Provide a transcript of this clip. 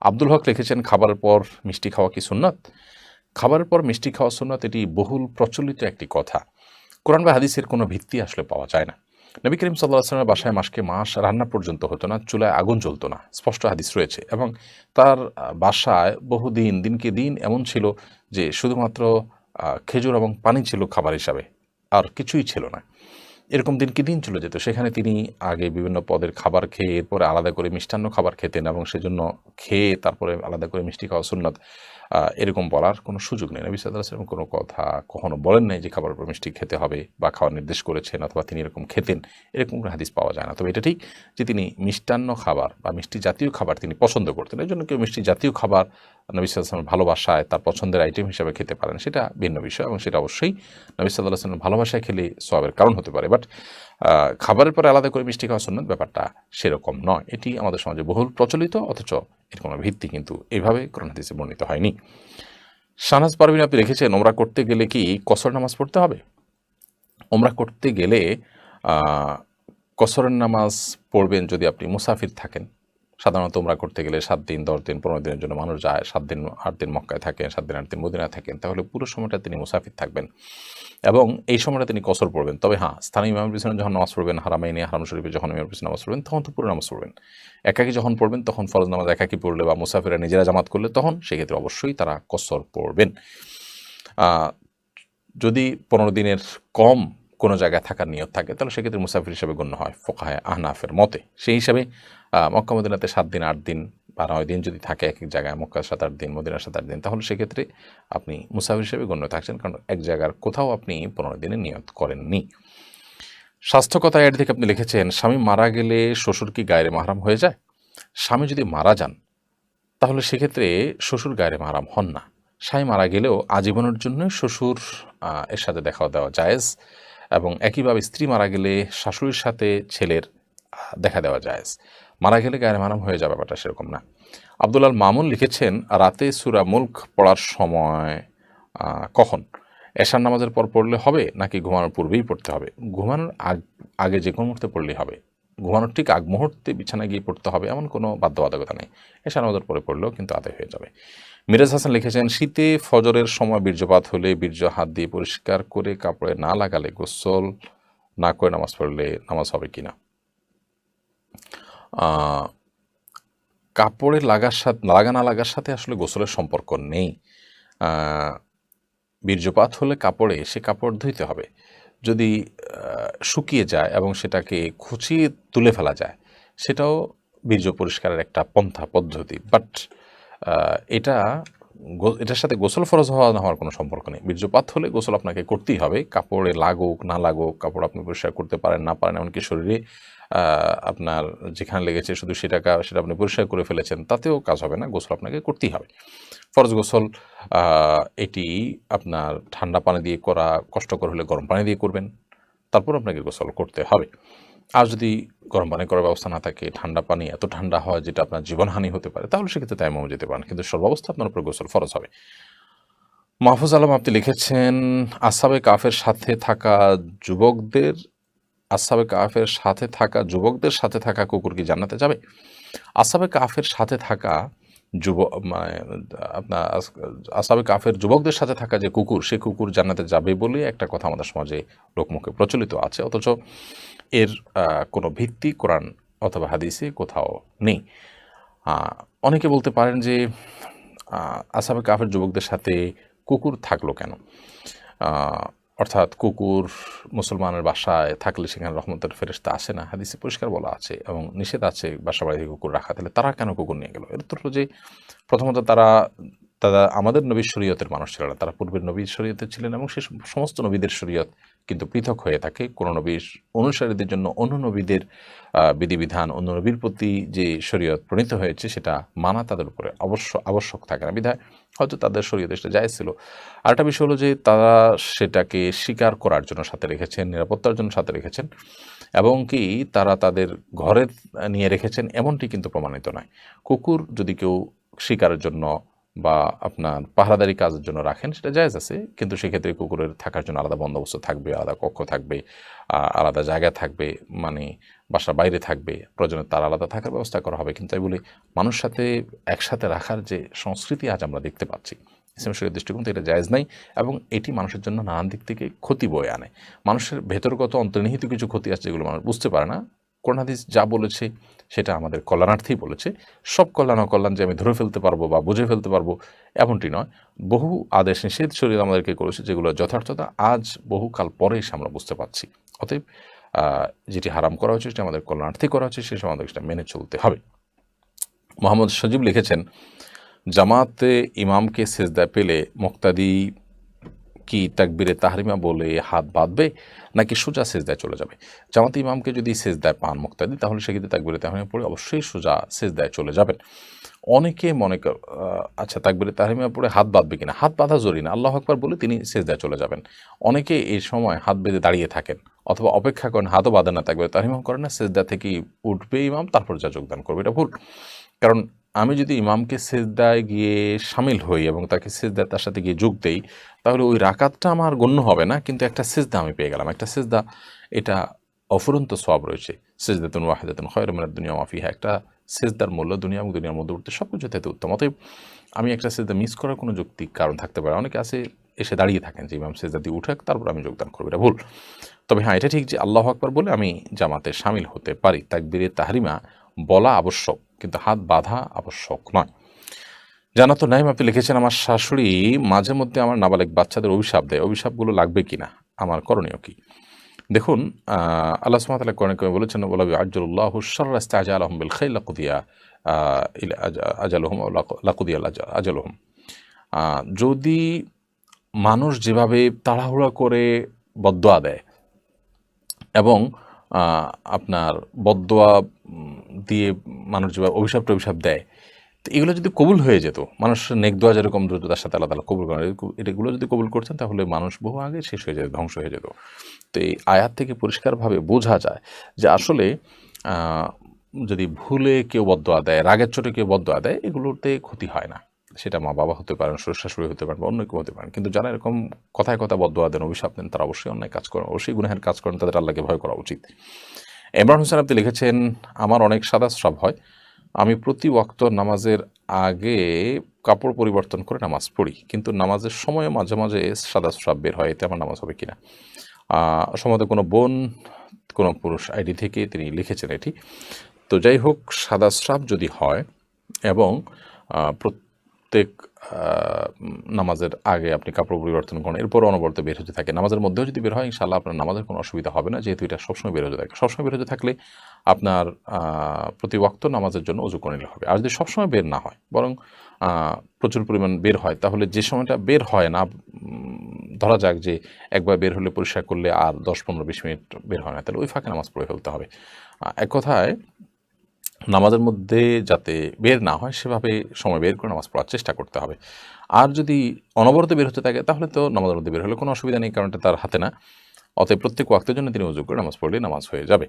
আব্দুল হক লিখেছেন, খাবারের পর মিষ্টি খাওয়া কি সুন্নাত? খাবারের পর মিষ্টি খাওয়া সুন্নাত, এটি বহুল প্রচলিত একটি কথা। কোরআন বা হাদিসের কোনো ভিত্তি আসলে পাওয়া যায় না। নবী করিম সাল্লাল্লাহু আলাইহি ওয়াসাল্লামের বাসায় মাস রান্না পর্যন্ত হতো না, চুলায় আগুন জ্বলতো না, স্পষ্ট হাদিস রয়েছে। এবং তার বাসায় বহুদিন, দিনকে দিন এমন ছিল যে শুধুমাত্র খেজুর এবং পানি ছিল খাবার হিসাবে, আর কিছুই ছিল না। এরকম দিনকে দিন চলে যেত। সেখানে তিনি আগে বিভিন্ন পদের খাবার খেয়ে এরপরে আলাদা করে মিষ্টান্ন খাবার খেতেন, এবং সেজন্য খেয়ে তারপরে আলাদা করে মিষ্টি খাওয়া সুন্নাত, এরকম বলার কোনো সুযোগ নেই। নবী সাল্লাল্লাহু আলাইহি ওয়াসাল্লাম কোনো কথা কখনো বলেন নাই যে খাবারের পর মিষ্টি খেতে হবে বা খাওয়ার নির্দেশ করেছেন, অথবা তিনি এরকম খেতেন, এরকম কোনো হাদিস পাওয়া যায় না। তবে এটা ঠিক যে তিনি মিষ্টান্ন খাবার বা মিষ্টি জাতীয় খাবার তিনি পছন্দ করতেন। এজন্য কেউ মিষ্টি জাতীয় খাবার নবী সাল্লাল্লাহু আলাইহি ওয়াসাল্লামের ভালোবাসায় তার পছন্দের আইটেম হিসেবে খেতে পারেন, সেটা ভিন্ন বিষয়, এবং সেটা অবশ্যই নবী সাল্লাল্লাহু আলাইহি ওয়াসাল্লামের ভালোবাসায় খেলে সওয়াবের কারণ হতে পারে। বাট খাবারের পরে আলাদা করে মিষ্টি খাওয়া সুন্নাত, ব্যাপারটা সেরকম নয়। এটি আমাদের সমাজে বহুল প্রচলিত, অথচ এর কোনো ভিত্তি কিন্তু এভাবে কোরআন হাদিসে বর্ণিত হয়নি। শাহনাজ পারভীন আপনি লিখেছেন, ওমরা করতে গেলে কি কসর নামাজ পড়তে হবে? ওমরা করতে গেলে কসরের নামাজ পড়বেন যদি আপনি মুসাফির থাকেন। সাধারণত ওমরা করতে গেলে 7 দিন, 10 দিন, 15 দিনের জন্য মানুষ যায়। 7 দিন 8 দিন মক্কায় থাকেন, 7 দিন 8 দিন মদিনায় থাকেন। তাহলে পুরো সময়টা তিনি মুসাফির থাকবেন এবং এই সময়টা তিনি কসর পড়বেন। তবে হ্যাঁ, স্থানীয় ইমামের পিছনে যখন নামাজ পড়বেন, হারামাইনে হারাম শরীফে যখন ইমামের পিছনে নামাজ পড়বেন, তখন তো পুরো নামাজ পড়বেন। একাকী যখন পড়বেন, তখন ফরজ নামাজ একাকী পড়লে বা মুসাফিররা নিজেরা জামাত করলে, তখন সেক্ষেত্রে অবশ্যই তারা কসর পড়বেন। যদি 15 দিনের কম কোনো জায়গায় থাকার নিয়ত থাকে, তাহলে সেক্ষেত্রে মুসাফির হিসেবে গণ্য হয় ফুকাহায়ে আহনাফের মতে। সেই হিসাবে মক্কা মদিনাতে 7 দিন 8 দিন বা 9 দিন যদি থাকে এক এক জায়গায়, মক্কার 7-8 দিন, মদিনার 7-8 দিন, তাহলে সেক্ষেত্রে আপনি মুসাফির হিসেবে গণ্য থাকছেন, কারণ এক জায়গার কোথাও আপনি 15 দিনের নিয়ত করেননি। স্বাস্থ্যকতা এর থেকে আপনি লিখেছেন, স্বামী মারা গেলে শ্বশুর কি গায়রে মাহরাম হয়ে যায়? স্বামী যদি মারা যান, তাহলে সেক্ষেত্রে শ্বশুর গায়রে মাহরাম হন না। স্বামী মারা গেলেও আজীবনের জন্য শ্বশুর এর সাথে দেখা দেওয়া জায়েজ, এবং একইভাবে স্ত্রী মারা গেলে শাশুড়ির সাথে ছেলের দেখা দেওয়া জায়েজ। মারা গেলে গায়রে মাহরাম হয়ে যাবে, ব্যাপারটা সেরকম না। আব্দুল আল মামুন লিখেছেন, রাতে সূরা মুলক পড়ার সময় কখন? এশার নামাজের পর পড়লে হবে নাকি ঘুমানোর পূর্বেই পড়তে হবে? ঘুমানোর আগে যে কোনো মুহূর্তে পড়লেই হবে। ঘুমানোর ঠিক আগ মুহূর্তে বিছানায় গিয়ে পড়তে হবে এমন কোনো বাধ্যবাধকতা নেই। এশার নামাজের পরে পড়লেও কিন্তু আদায় হয়ে যাবে। মিরাজ হাসান লিখেছেন, শীতে ফজরের সময় বীর্যপাত হলে বীর্য হাত দিয়ে পরিষ্কার করে কাপড়ে না লাগালে গোসল না করে নামাজ পড়লে নামাজ হবে কিনা? কাপড়ে লাগা না লাগার সাথে আসলে গোসলের সম্পর্ক নেই। বীর্যপাত হলে কাপড়ে, সে কাপড় ধুইতে হবে। যদি শুকিয়ে যায় এবং সেটাকে খুঁচিয়ে তুলে ফেলা যায়, সেটাও বীর্য পরিষ্কারের একটা পন্থা পদ্ধতি। বাট এটার সাথে গোসল ফরজ হওয়া না হওয়ার কোনো সম্পর্ক নেই। বীর্যপাত হলে গোসল আপনাকে করতেই হবে, কাপড়ে লাগুক না লাগুক, কাপড় আপনি পরিষ্কার করতে পারেন না পারেন, এমনকি শরীরে আপনার যেখানে লেগেছে শুধু সেটা আপনি পরিষ্কার করে ফেলেছেন, তাতেও কাজ হবে না, গোসল আপনাকে করতেই হবে। ফরজ গোসল এটি আপনার ঠান্ডা পানি দিয়ে করা কষ্টকর হলে গরম পানি দিয়ে করবেন, তারপর আপনাকে গোসল করতে হবে। আর যদি গরম পানি করার ব্যবস্থা না থাকে, ঠান্ডা পানি এত ঠান্ডা হয় যেটা আপনার জীবনহানি হতে পারে, তাহলে সেক্ষেত্রে তায়াম্মুমে যেতে পারেন, কিন্তু সর্বাবস্থা আপনার উপর গোসল ফরজ হবে। মাহফুজ আলম আপনি লিখেছেন, আসহাবে কাফের সাথে থাকা যুবকদের সাথে থাকা কুকুর কি জান্নাতে যাবে? আসহাবে কাফের সাথে থাকা আপনার আসহাবে কাফের যুবকদের সাথে থাকা যে কুকুর, সে কুকুর জান্নাতে যাবে বলে একটা কথা আমাদের সমাজে লোকমুখে প্রচলিত আছে, অথচ এর কোনো ভিত্তি কোরআন অথবা হাদিসে কোথাও নেই। অনেকে বলতে পারেন যে আসহাবে কাফের যুবকদের সাথে কুকুর থাকলো কেন? অর্থাৎ কুকুর মুসলমানের বাসায় থাকলে সেখানে রহমতের ফেরেশতা আসে না, হাদিসে পরিষ্কার বলা আছে, এবং নিষেধ আছে বাসা বাড়িতে কুকুর রাখা। তাহলে তারা কেন কুকুর নিয়ে গেল? এর উত্তর হলো যে, প্রথমত তারা আমাদের নবীর শরীয়তের মানুষ ছিল না, তারা পূর্বের নবীর শরীয়তে ছিলেন, এবং সে সমস্ত নবীদের শরীয়ত কিন্তু পৃথক হয়ে থাকে। কোনো নবীর অনুসারীদের জন্য অন্য নবীদের বিধিবিধান, অন্য নবীর প্রতি যে শরীয়ত প্রণীত হয়েছে সেটা মানা তাদের উপরে আবশ্যক থাকে না, বিধায় হয়তো তাদের শরীয়তে সেটা জায়েজ ছিল। আরেকটা বিষয় হলো যে তারা সেটাকে স্বীকার করার জন্য সাথে রেখেছেন, নিরাপত্তার জন্য সাথে রেখেছেন, এবং কি তারা তাদের ঘরে নিয়ে রেখেছেন, এমনটি কিন্তু প্রমাণিত নয়। কুকুর যদি কেউ শিকারের জন্য বা আপনার পাহারাদারি কাজের জন্য রাখেন, সেটা জায়েজ আছে, কিন্তু সেক্ষেত্রে কুকুরের থাকার জন্য আলাদা বন্দোবস্ত থাকবে, আলাদা কক্ষ থাকবে, আলাদা জায়গা থাকবে, মানে বাসার বাইরে থাকবে, প্রয়োজনে তার আলাদা থাকার ব্যবস্থা করা হবে। কিন্তু তাই বলে মানুষ সাথে একসাথে রাখার যে সংস্কৃতি আজ আমরা দেখতে পাচ্ছি, ইসলাম শরীয়তের দৃষ্টিকোণ থেকে এটা জায়েজ নাই, এবং এটি মানুষের জন্য নানান দিক থেকে ক্ষতি বয়ে আনে। মানুষের ভেতরগত অন্তর্নিহিত কিছু ক্ষতি আছে যেগুলো মানুষ বুঝতে পারে না। কোরআন হাদিস যা বলেছে সেটা আমাদের কল্যাণার্থেই বলেছে। সব কল্যাণ অকল্যাণ যে আমি ধরে ফেলতে পারবো বা বুঝে ফেলতে পারবো এমনটি নয়। বহু আদেশ নিষেধ শরীয়ত আমাদেরকে করেছে যেগুলো যথার্থতা আজ বহুকাল পরে এসে আমরা বুঝতে পারছি। অতএব যেটি হারাম করা হচ্ছে সেটা আমাদের কল্যাণার্থে করা হচ্ছে, সে সময় আমাদের সেটা মেনে চলতে হবে। মোহাম্মদ সজীব লিখেছেন, জামাতে ইমামকে সেজদায় পেলে মুক্তাদি কি তাকবীরে তাহরিমা বলে হাত বাঁধবে নাকি সোজা সেজদায় চলে যাবে? জামাতে ইমামকে যদি সেজদায় পান মুক্তাদি, তাহলে সেক্ষেত্রে তাকবীরে তাহরিমা পড়ে অবশ্যই সোজা সেজদায় চলে যাবেন। অনেকে মনে আচ্ছা তাকবীরে তাহরিমা পড়ে হাত বাঁধবে কিনা, হাত বাঁধা জরুরি না, আল্লাহু আকবার বলে তিনি সেজদায় চলে যাবেন। অনেকে এই সময় হাত বেঁধে দাঁড়িয়ে থাকেন অথবা অপেক্ষা করেন, হাতও বাঁধেন না, তাকবীরে তাহরিমা করেন না, সেজদা থেকেই উঠবে ইমাম, তারপর যা যোগদান করবে, এটা ভুল। কারণ আমি যদি ইমামকে সেজদায় গিয়ে শামিল হই এবং তাকে সেজদায় তার সাথে গিয়ে যোগ দেই, তাহলে ওই রাকাতটা আমার গণ্য হবে না, কিন্তু একটা সেজদা আমি পেয়ে গেলাম। একটা সেজদা, এটা অফুরন্ত সওয়াব রয়েছে। সেজদাতুন ওয়াহিদাতুন খায়রুম মিনাদ দুনিয়া ওয়া মা ফিহা, একটা সেজদার মূল্য দুনিয়া এবং দুনিয়ার মধ্যে উঠতে সবকিছু থেকে উত্তম। অতএব আমি একটা সেজদা মিস করার কোনো যৌক্তিক কারণ থাকতে পারে। অনেকে আছে এসে দাঁড়িয়ে থাকেন যে ইমাম সেজদা দিয়ে উঠাক তারপর আমি যোগদান করবো, এটা ভুল। তবে হ্যাঁ, এটা ঠিক যে আল্লাহু আকবার বলে আমি জামাতে শামিল হতে পারি, তাকবীরে তাহরিমা বলা আবশ্যক, কিন্তু হাত বাঁধা আবশ্যক নয়। জানাতো নাইম আপনি লিখেছেন, আমার শাশুড়ি মাঝে মধ্যে আমার নাবালেক বাচ্চাদের অভিশাপ দেয়, অভিশাপগুলো লাগবে কিনা, আমার করণীয় কি? দেখুন, আল্লাহ সুবহানাহু ওয়া তাআলা কোরআনে কারিমে বলেছেন, ওয়ালা ইউআজ্জিলুল্লাহু শাররা ইসতাআজালাহুম বিল খাইরি লাকুদিয়া ইলা আজালুহুম আও লাকুদিয়া আজালুহুম। যদি মানুষ যেভাবে তাড়াহুড়া করে বদদোয়া দেয় এবং আপনার বদদোয়া দিয়ে মানুষ যেভাবে অভিশাপ দেয়, তো এগুলো যদি কবুল হয়ে যেত, মানুষ নেক দোয়া যেরকম দ্রুততার সাথে আল্লাহ তাআলা কবুল করেন, এগুলো যদি কবুল করতেন তাহলে মানুষ বহু আগে শেষ হয়ে যেত, ধ্বংস হয়ে যেত। তো এই আয়াত থেকে পরিষ্কারভাবে বোঝা যায় যে আসলে যদি ভুলে কেউ বদদোয়া দেয়, রাগের চোটে কেউ বদদোয়া দেয়, এগুলোতে ক্ষতি হয় না। সেটা মা বাবা হতে পারেন, শ্বশুর-শাশুড়ি হতে পারেন বা অন্য কেউ হতে পারেন। কিন্তু যারা এরকম কথায় বদদোয়া দেন, অভিশাপ দেন, তারা অবশ্যই অন্যায় কাজ করেন, অবশ্যই গুনাহের কাজ করেন, তাদের আল্লাহকে ভয় করা উচিত। ইমরান হোসেন আপনি লিখেছেন, আমার অনেক সাদাস্রাব হয়, আমি প্রতি ওয়াক্ত নামাজের আগে কাপড় পরিবর্তন করে নামাজ পড়ি, কিন্তু নামাজের সময় মাঝে মাঝে সাদাস্রাব বের হয়, এতে আমার নামাজ হবে কিনা? সম্ভবত কোনো বোন, কোনো পুরুষ আইডি থেকে তিনি লিখেছেন এটি। তো যাই হোক, সাদাস্রাব যদি হয় এবং প্রত্যেক নামাজের আগে আপনি কাপড় পরিবর্তন করেন, এরপর অনবরত বের হতে থাকে, নামাজের মধ্যেও যদি বের হয়, ইনশাআল্লাহ আপনার নামাজের কোনো অসুবিধা হবে না, যেহেতু এটা সবসময় বের হতে থাকে। সবসময় বের হতে থাকলে আপনার প্রতি ওয়াক্ত নামাজের জন্য ওযু করে নিলে হবে। আর যদি সবসময় বের না হয়, বরং প্রচুর পরিমাণ বের হয়, তাহলে যে সময়টা বের হয় না, ধরা যাক যে একবার বের হলে পরিষ্কার করলে আর 10-15-20 মিনিট বের হয় না, তাহলে ওই ফাঁকে নামাজ পড়ে ফেলতে হবে। এক কথায় নামাজের মধ্যে যাতে বের না হয় সেভাবে সময় বের করে নামাজ পড়ার চেষ্টা করতে হবে। আর যদি অনবরত বের হতে থাকে, তাহলে তো নামাজের মধ্যে বের হলে কোনো অসুবিধা নেই, কারণ এটা তার হাতে না। অতএব প্রত্যেক ওয়াক্তের জন্য তিনি ওযু করে নামাজ পড়লে নামাজ হয়ে যাবে।